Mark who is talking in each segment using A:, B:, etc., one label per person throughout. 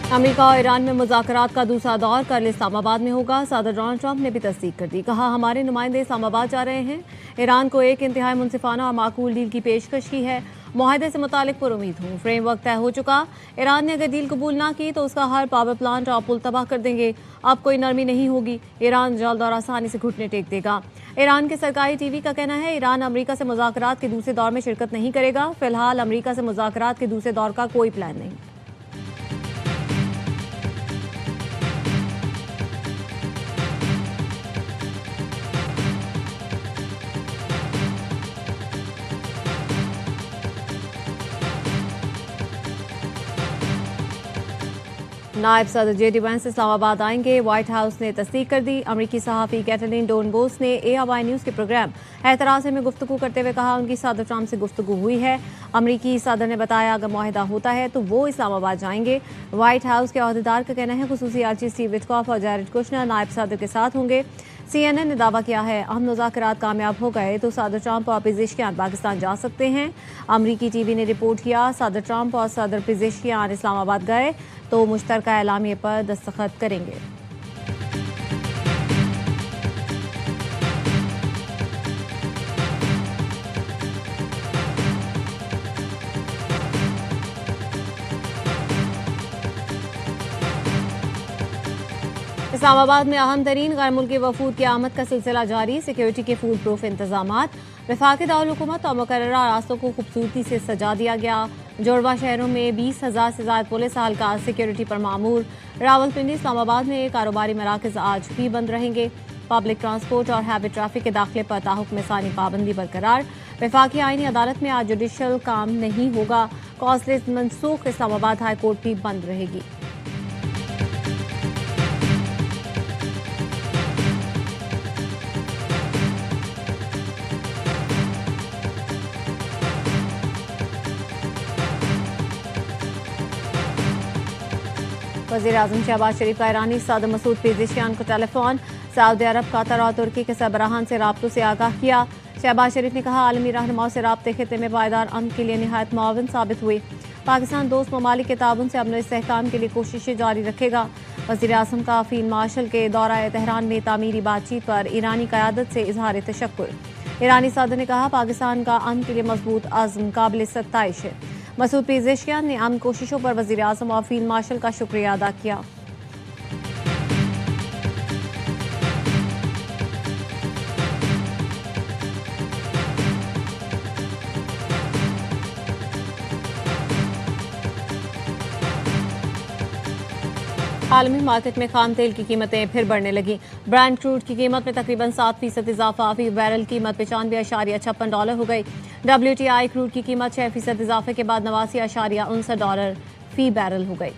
A: America और Iran में मुज़ाकरात का दूसरा दौर कल इस्लामाबाद में होगा। सदर डोनाल्ड ट्रंप ने भी तस्दीक कर दी। कहा, हमारे नुमाइंदे इस्लामाबाद जा रहे हैं। ईरान को एक इंतहाई मुनसिफाना और माकूल डील की पेशकश की है। मुआहदे से मुतालिक पुरुमीद हूँ। फ्रेमवर्क तय हो चुका। ईरान ने अगर डील कबूल ना की तो उसका हर पावर प्लांट और पुल तबाह कर देंगे। अब कोई नरमी नहीं होगी। ईरान जल्द और आसानी से घुटने टेक देगा। ईरान के सरकारी टीवी का कहना है, ईरान अमेरिका से मुज़ाकरात के दूसरे दौर में शिरकत नहीं करेगा। फिलहाल अमेरिका से मुज़ाकरात के दूसरे दौर का कोई प्लान नहीं। नायब सदर जेडी वैंस इस्लामाबाद आएंगे। व्हाइट हाउस ने तस्दीक कर दी। अमरीकी सहाफ़ी कैटलिन डोनबोस ने ARY न्यूज़ के प्रोग्राम एतराज़ में गुफ्तगू करते हुए कहा, उनकी सदर ट्रंप से गुफ्तगू हुई है। अमरीकी सदर ने बताया, अगर मुआहदा होता है तो वो इस्लामाबाद जाएंगे। व्हाइट हाउस के अहदेदार का कहना है, खुसूसी आर्ची स्टीव विटकॉफ और जैरेड कुशनर नायब सदर के साथ होंगे। CNN ने दावा किया है, अहम मुज़ाकरात कामयाब हो गए तो सदर ट्रंप और पेज़ेशकियान पाकिस्तान जा सकते हैं। अमरीकी TV ने रिपोर्ट किया, सदर ट्रंप और सदर पेज़ेशकियान इस्लामाबाद गए तो मुश्तरका एलामिये पर दस्तखत करेंगे। इस्लामाबाद में अहम तरीन गैर मुल्की वफूद की आमद का सिलसिला जारी। सिक्योरिटी के फूल प्रूफ इंतजामात। वफाकी दारुल-हुकूमत और मुकर्ररा रास्तों को खूबसूरती से सजा दिया गया। जोड़वा शहरों में 20,000 से ज़्यादा पुलिस अहलकार सिक्योरिटी पर मामूर। रावलपिंडी इस्लामाबाद में कारोबारी मराकज़ आज भी बंद रहेंगे। पब्लिक ट्रांसपोर्ट और हैवी ट्रैफिक के दाखिले पर ताहुक्म सानी पाबंदी बरकरार। वफाकी आईनी अदालत में आज जुडिशल काम नहीं होगा। कॉज लिस्ट मनसूख। इस्लामाबाद हाई कोर्ट भी बंद रहेगी। वज़ीर आज़म शहबाज शरीफ का ईरानी सदर मसूद पेज़ेशकियान को टेलीफोन। सऊदी अरब, कतर और तुर्की के सरबराहान से राब्तों से आगाह किया। शहबाज शरीफ ने कहा, आलमी रहनुमाओं से राब्ते खित्ते में पायदार अमन के लिए निहायत मुआविन साबित हुए। पाकिस्तान दोस्त ममालिक के ताउन से अमन और इस्तेहकाम के लिए कोशिशें जारी रखेगा। वज़ीर आज़म का फील्ड मार्शल के दौरा तेहरान में तामीरी बातचीत पर ईरानी क़यादत से इजहार तशक्कुर। ईरानी सदर ने कहा, पाकिस्तान का अमन के लिए मजबूत अज़्म काबिल सत्ताइश है। मसूद पेज़ेशकियान ने अमन कोशिशों पर वज़ीर आज़म और फील्ड मार्शल का शुक्रिया अदा किया। आलमी मार्केट में खाम तेल की कीमतें फिर बढ़ने लगी। ब्रांड क्रूड की कीमत में तकरीबन 7% इजाफा। फी बैरल कीमत $95.56 हो गई। WTI क्रूड की कीमत 6% इजाफे के बाद $89.59 फी बैरल हो गई।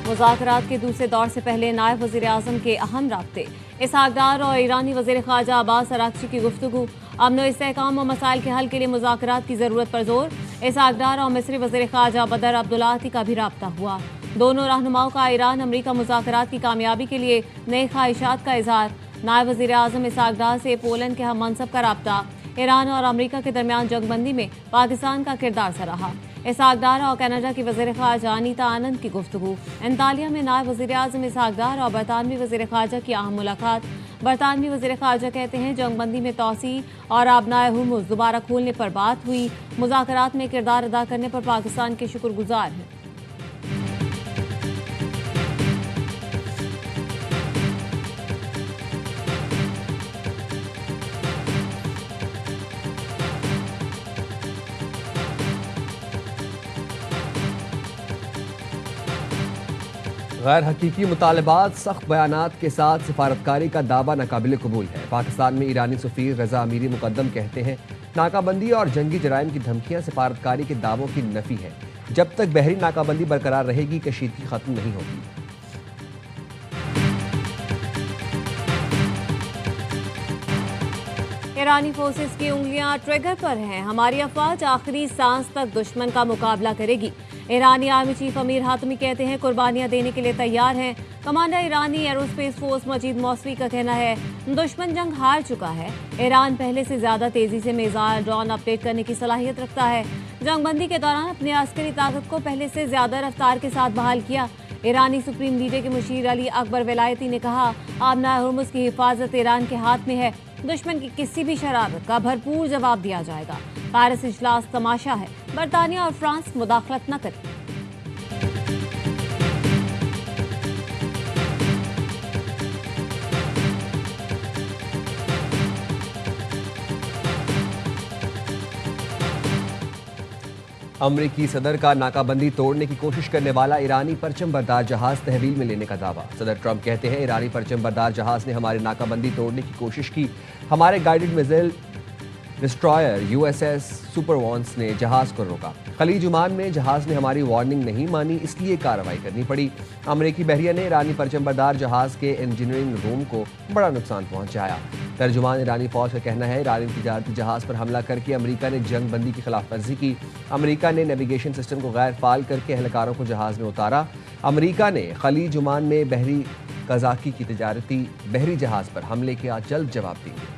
A: मुज़ाकरात के दूसरे दौर से पहले नायब वज़ीर आज़म के अहम राब्ते। इसहाक डार और ईरानी वज़ीर ख़ारजा अब्बास अराग़ची की गुफ्तगू। अमन और इस्तेहकाम और मसाइल के हल के लिए मुज़ाकरात की ज़रूरत पर जोर। इसहाक डार और मिस्री वज़ीर ख़ारजा बदर अब्दुल्लाती का भी राब्ता हुआ। दोनों रहनुमाओं का ईरान अमरीका मुज़ाकरात की कामयाबी के लिए नए ख्वाहिशात का इजहार। नायब वज़ीर आज़म इसहाक डार से पोलैंड के हम मनसब का राब्ता। ईरान और अमरीका के दरमियान जंगबंदी में पाकिस्तान का किरदार सराहा। इसहाक डार और कनाडा की वज़ीर ख़ारजा अनीता आनंद की गुफ्तगू। एंतालिया में नायब वज़ीर आज़म इसहाक डार और बरतानवी वज़ीर ख़ारजा की अहम मुलाकात। बरतानवी वज़ीर ख़ारजा कहते हैं, जंगबंदी में तोसी और आबनाए हुर्मुज़ दोबारा खोलने पर बात हुई। मुज़ाकरात में किरदार अदा करने पर पाकिस्तान के शुक्रगुजार हैं।
B: गैर हकीकी मुतालबात, सख्त बयानात के साथ सिफारतकारी का दावा नाकाबिल कबूल है। पाकिस्तान में ईरानी सफ़ीर रज़ा अमीरी मुकद्दम कहते हैं, नाकाबंदी और जंगी जराइम की धमकियां सिफारतकारी के दावों की नफी है। जब तक बहरी नाकाबंदी बरकरार रहेगी, कशीदगी खत्म नहीं होगी।
A: ईरानी फोर्सेस की उंगलियां ट्रिगर पर हैं। हमारी अफवाज आखिरी सांस तक दुश्मन का मुकाबला करेगी। ईरानी आर्मी चीफ अमीर हातमी कहते हैं कुर्बानियां देने के लिए तैयार हैं। कमांडर ईरानी एरोस्पेस फोर्स मजीद मौसवी का कहना है दुश्मन जंग हार चुका है। ईरान पहले से ज्यादा तेजी से मिसाइल ड्रोन अपडेट करने की सलाहियत रखता है। जंगबंदी के दौरान अपनी अस्करी ताकत को पहले से ज्यादा रफ्तार के साथ बहाल किया। ईरानी सुप्रीम लीडर के मुशीर अली अकबर विलायती ने कहा आबना हुर्मुज़ की हिफाजत ईरान के हाथ में है। दुश्मन की किसी भी शरारत का भरपूर जवाब दिया जाएगा। पेरिस इजलास तमाशा है, बरतानिया और फ्रांस मुदाखलत न करें।
B: अमरीकी सदर का नाकाबंदी तोड़ने की कोशिश करने वाला ईरानी परचम बरदार जहाज तहवील में लेने का दावा। सदर ट्रंप कहते हैं ईरानी परचम बरदार जहाज ने हमारी नाकाबंदी तोड़ने की कोशिश की। हमारे गाइडेड मिसाइल डिस्ट्रॉयर यूएसएस सुपरवॉन्स ने जहाज को रोका। खलीज ओमान में जहाज ने हमारी वार्निंग नहीं मानी, इसलिए कार्रवाई करनी पड़ी। अमरीकी बहरिया ने ईरानी परचमबरदार जहाज के इंजीनियरिंग रूम को बड़ा नुकसान पहुंचाया। तर्जुमान ईरानी फौज का कहना है ईरानी तिजारती जहाज पर हमला करके अमरीका ने जंग बंदी की खिलाफ वर्जी की। अमरीका ने नेविगेशन सिस्टम को गैर फाल करके एहलकारों को जहाज में उतारा। अमरीका ने खलीज ओमान में बहरी कजाकी की तिजारती बहरी जहाज पर हमले का जल्द जवाब देंगे।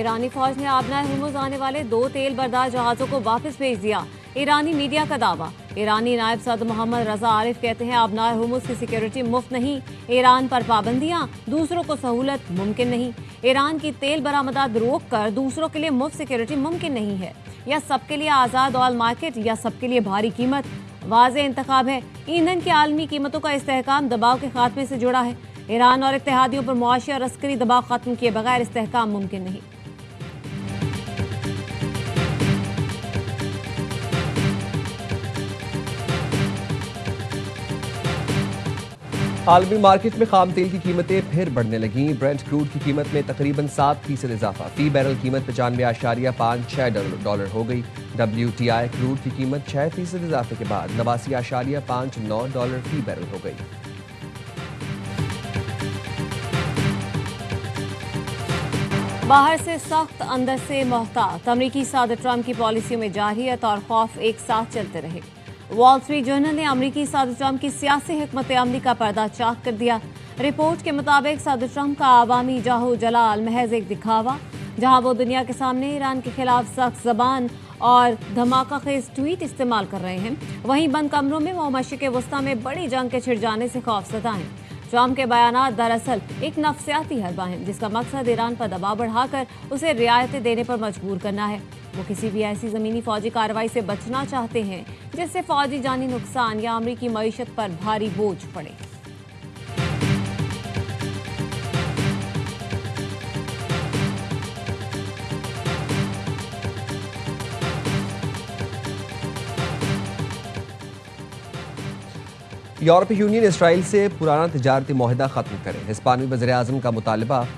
A: ईरानी फौज ने आबना हुर्मुज़ आने वाले 2 तेल बरदार जहाज़ों को वापस भेज दिया। ईरानी मीडिया का दावा। ईरानी नायब सदर मोहम्मद रजा आरिफ कहते हैं आबना हुर्मुज़ की सिक्योरिटी मुफ्त नहीं। ईरान पर पाबंदियां, दूसरों को सहूलत मुमकिन नहीं। ईरान की तेल बरामदात रोक कर दूसरों के लिए मुफ्त सिक्योरिटी मुमकिन नहीं है। या सबके लिए आज़ाद ऑयल मार्केट या सबके लिए भारी कीमत। वाज़ेह इंतखाब है। ईंधन की आलमी कीमतों का इस्तेहकाम दबाव के खात्मे से जुड़ा है। ईरान और इत्तेहादियों पर मुआशी और अस्करी दबाव खत्म किए बगैर इस्तेहकाम मुमकिन नहीं।
B: आलमी मार्केट में खाम तेल की कीमतें फिर बढ़ने लगीं। ब्रेंट क्रूड की कीमत में तकरीबन 7% इजाफा। फी बैरल कीमत 95.56 हो गई। WTI क्रूड की कीमत 6% इजाफे के बाद 89.59 फी बैरल हो गई।
A: बाहर से सख्त, अंदर से मोहतात। अमरीकी सदर ट्रंप की पॉलिसियों में जारहियत और खौफ एक साथ चलते रहे। वॉल स्ट्रीट जर्नल ने अमरीकी सदर ट्रंप की सियासी हिकमत अमली का पर्दा चाक कर दिया। रिपोर्ट के मुताबिक सदर ट्रंप का आवामी जाहो जलाल महज एक दिखावा। जहां वो दुनिया के सामने ईरान के खिलाफ सख्त जबान और धमाका खेज ट्वीट इस्तेमाल कर रहे हैं, वहीं बंद कमरों में वो मशरिक़ वस्ता में बड़ी जंग के छिड़ जाने से खौफज़दा हैं। ट्रंप के बयानात दरअसल एक नफ्सियाती हरबा है जिसका मकसद ईरान पर दबाव बढ़ाकर उसे रियायतें देने पर मजबूर करना है। वो किसी भी ऐसी ज़मीनी फौजी कार्रवाई से बचना चाहते हैं जिससे फौजी जानी नुकसान या अमरीकी मईशत पर भारी बोझ पड़े।
B: यूरोपीय यूनियन इसराइल से पुराना तिजारती मुआहदा खत्म करे। हिस्पानी वज़ीर-ए-आज़म का मुतालबा।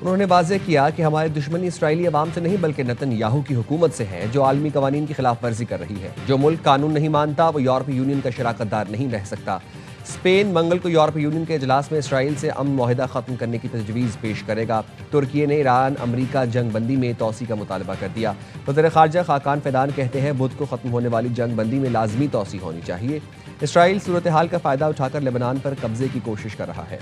B: उन्होंने वाज़ेह किया कि हमारी दुश्मनी इसराइली अवाम से नहीं बल्कि नेतन्याहू की हुकूमत से है जो आलमी कवानीन की खिलाफ वर्जी कर रही है। जो मुल्क कानून नहीं मानता वो यूरोपीय यूनियन का शराकतदार नहीं रह सकता। स्पेन मंगल को यूरोपीय यूनियन के इजलास में इसराइल से अमन मुआहदा खत्म करने की तजवीज़ पेश करेगा। तुर्की ने ईरान अमरीका जंग बंदी में तोसी का मुतालबा कर दिया। वज़ीर ख़ारजा खाकान फैदान कहते हैं बुध को ख़त्म होने वाली जंग बंदी में लाजमी तोसी होनी चाहिए। इसराइल सूरत हाल का फ़ायदा उठाकर लेबनान पर कब्जे की कोशिश कर रहा है।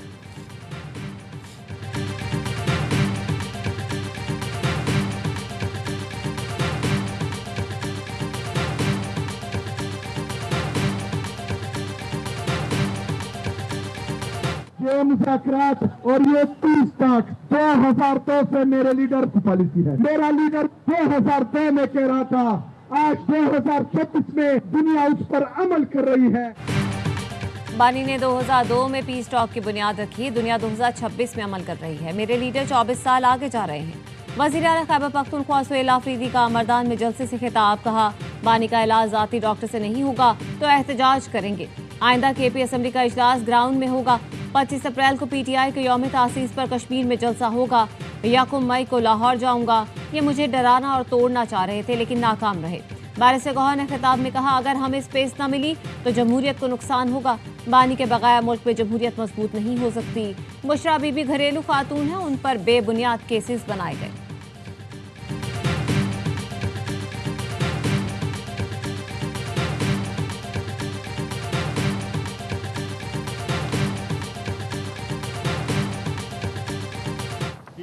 C: ये मुज़ाकरात और ये 30 तक 2002 से मेरे लीडर की पॉलिसी है। मेरा लीडर 2002 में कह रहा था, आज 2026 में दुनिया उस पर अमल कर रही है।
A: बानी ने 2002 में पीस टॉक की बुनियाद रखी। दुनिया 2026 में अमल कर रही है। मेरे लीडर 24 साल आगे जा रहे हैं। वज़ीर आला खैबर पख्तूनख्वा सुहेल आफरीदी का मर्दान में जलसे से खिताब। कहा बानी का इलाज ज़ाती डॉक्टर से नहीं होगा तो एहतजाज करेंगे। आइंदा KP असेंबली का इजलास ग्राउंड में होगा। 25 अप्रैल को PTI के यौम तासीस पर कश्मीर में जलसा होगा। 1 मई को लाहौर जाऊंगा। ये मुझे डराना और तोड़ना चाह रहे थे लेकिन नाकाम रहे। बारिश गौहर ने खिताब में कहा, अगर हमें स्पेस न मिली तो जमहूरियत को नुकसान होगा। बानी के बगैर मुल्क में जमहूरियत मजबूत नहीं हो सकती। बुशरा बीबी घरेलू खातून हैं, उन पर बेबुनियाद केसेस बनाए गए।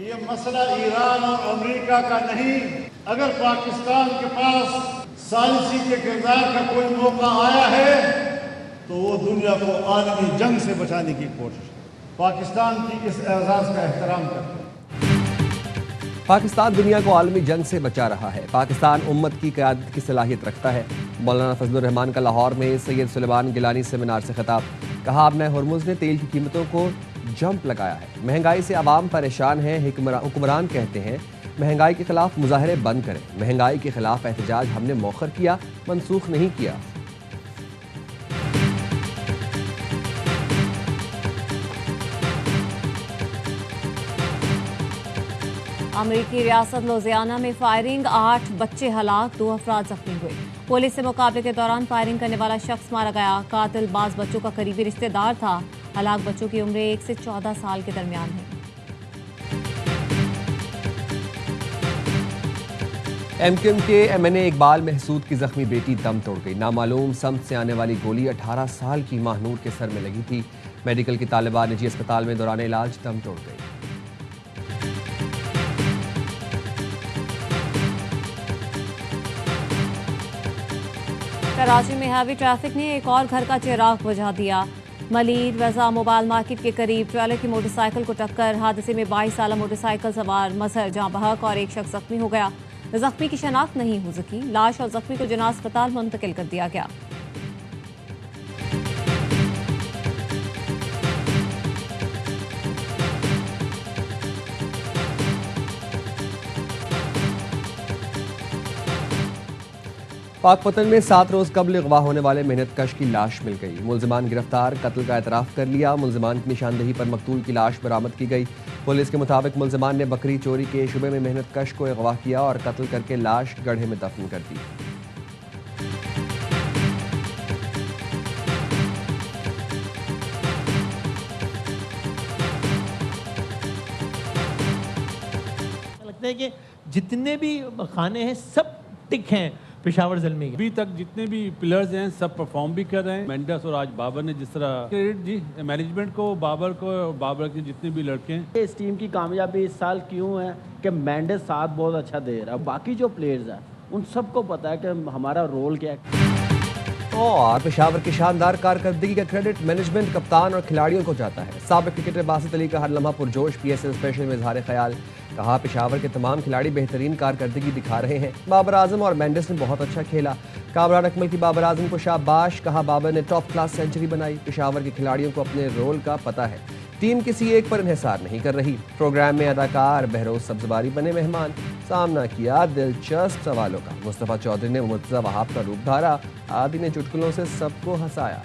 D: ये मसला ईरान और अमेरिका का नहीं, अगर पाकिस्तान के पास सालिसी के किरदार का कोई मौका आया है तो वो दुनिया को आलमी जंग से बचाने की कोशिश, पाकिस्तान की इस एजाज़ का एहतराम करते हैं।
B: पाकिस्तान दुनिया को आलमी जंग से बचा रहा है। पाकिस्तान उम्मत की क़यादत की सलाहियत रखता है। मौलाना फजलुर रहमान का लाहौर में सैयद सुलेमान गिलानी सेमिनार से खिताब। कहा, अब नए हुर्मुज़ ने तेल की कीमतों को जंप लगाया है। महंगाई से आवाम परेशान है। हुक्मरान कहते हैं महंगाई के खिलाफ मुजाहरे बंद करें। महंगाई के खिलाफ एहतजाज हमने मौखर किया, मनसूख नहीं किया।
A: अमरीकी रियासत लुजियाना में फायरिंग, 8 बच्चे हलाक, 2 अफराद जख्मी हुए। पुलिस से मुकाबले के दौरान फायरिंग करने वाला शख्स मारा गया। कातिल बाज बच्चों का करीबी रिश्तेदार था। हलाक बच्चों की उम्र 1 से 14 साल के दरमियान है।
B: एमक्यूएम के एमएनए इकबाल महसूद की जख्मी बेटी दम तोड़ गई। नामालूम समत से आने वाली गोली 18 साल की माहनूर के सर में लगी थी। मेडिकल की तालिबा निजी अस्पताल में दौरान इलाज दम तोड़ गई।
A: कराची में हैवी ट्रैफिक ने एक और घर का चिराग बुझा दिया। मलीर रजा मोबाइल मार्केट के करीब ट्रेलर की मोटरसाइकिल को टक्कर। हादसे में 22 साल मोटरसाइकिल सवार मजहर जहां बहक और एक शख्स जख्मी हो गया। जख्मी की शनाख्त नहीं हो सकी। लाश और जख्मी को जना अस्पताल मुंतकिल कर दिया गया।
B: पाकपतन में 7 रोज कबल अगवा होने वाले मेहनत कश की लाश मिल गई। मुलजमान गिरफ्तार, कत्ल का एतराफ़ कर लिया। मुलजमान की निशानदेही पर मकतूल की लाश बरामद की गई। पुलिस के मुताबिक मुलजमान ने बकरी चोरी के शुबे में मेहनत कश को अगवा किया और कत्ल करके लाश गड्ढे में दफन कर दी।
E: लगता है कि जितने भी खाने हैं सब टिक हैं पेशावर ज़ल्मी के।
F: अभी तक जितने भी पिलर्स हैं सब परफॉर्म भी कर रहे हैं। मेंडस और आज बाबर ने जिस तरह क्रेडिट जी मैनेजमेंट को, बाबर को, बाबर के जितने भी लड़के हैं।
G: इस टीम की कामयाबी इस साल क्यों है कि मेंडस साथ बहुत अच्छा दे रहा है। बाकी जो प्लेयर्स हैं उन सबको पता है कि हमारा रोल क्या है।
B: और पेशावर की शानदार कारकर्दगी का क्रेडिट मैनेजमेंट, कप्तान और खिलाड़ियों को जाता है। साबिक क्रिकेटर बासित अली का हर लम्हा पुरजोश। PSL स्पेशल में इजहार ख्याल। कहा, पेशावर के तमाम खिलाड़ी बेहतरीन कारकर्दगी दिखा रहे हैं। बाबर आजम और मेंडिस ने बहुत अच्छा खेला। कामरान अकमल की बाबर आजम को शाबाश। कहा, बाबर ने टॉप क्लास सेंचुरी बनाई। पेशावर के खिलाड़ियों को अपने रोल का पता है। टीम किसी एक पर इन्हिसार नहीं कर रही। प्रोग्राम में अदाकार बहरोज सब्जबारी बने मेहमान। सामना किया दिलचस्प सवालों का। मुस्तफ़ा चौधरी ने मुर्तज़ा वहाब का रूप धारा। आदि ने चुटकुलों से सबको हंसाया।